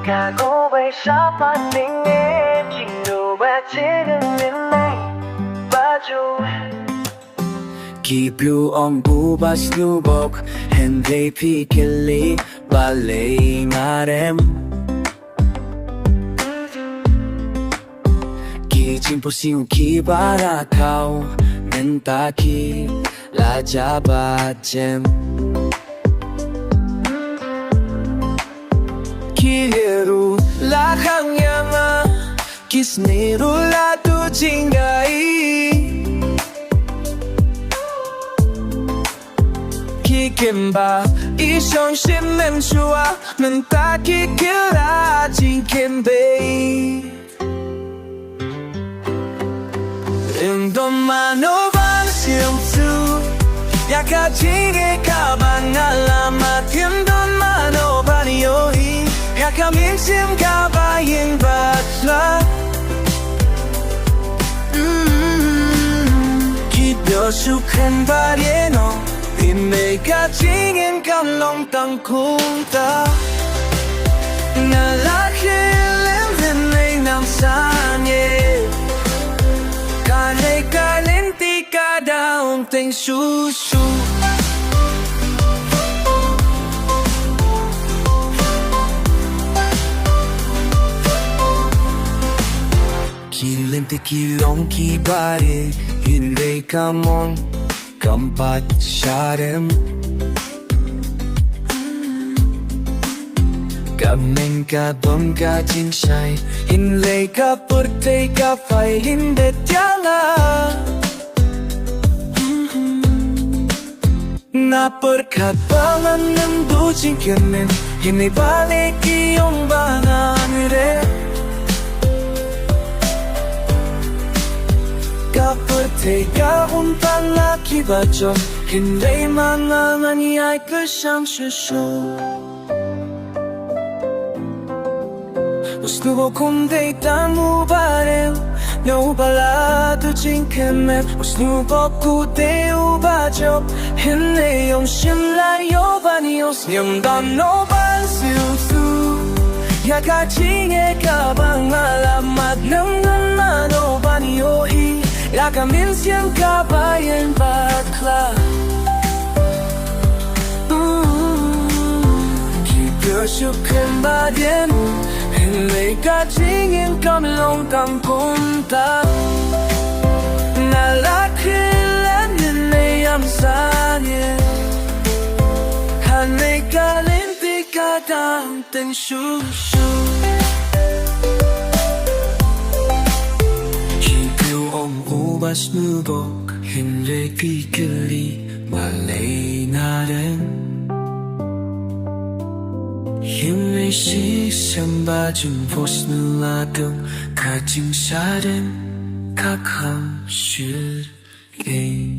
가고 왜 shopping에 진도와 지금 날 봐줘 Briew on buba Sniewbok Hindi pikili balay ngarem Chimpo siung ki barakau Nentaki la jabajem Kiru la hangyama Kisniru la tu jingai Kikimba Ishong shimem shua Nentaki kira jinkimbe Indomanovan siemsu Yakajige kabang alamat Indomanovan yohi Yakaminsim kabaying batla Kibyosuken barieno Imekajingen kamlong tangkunta Nalakilem hinay nam sanye Kalenti kada unteng susu Kilenti kilong kibari Hindi kamon kampat syarem Kameng ka bom ka jinsay Hinlay ka purtay ka fay hindi tiyanga Napurkat bangan ng dujing kinin Hinibalik iyong bangangire Kapurtay ka untang nakibajo Hinlay mga nganyay kasang susu Sniewbok kundi tamu barem No balado jinkeme Sniewbok kundi ubajo Hinne yung shimla yobanios Nyam dam no ban siusu Yakajinge kabang alamat Nang naman obaniohi Lakamin siyang kabayan bakla Kipyosuken badyen Hinay kajingin kamlong tangkunta Nalakilan hinay amsanye Hanay kalinti kadanteng susu Briew on buba Sniewbok Hindi pikili malay na rin Hinay sisambajun pos nulagang Kajing sa rin kakam shirgay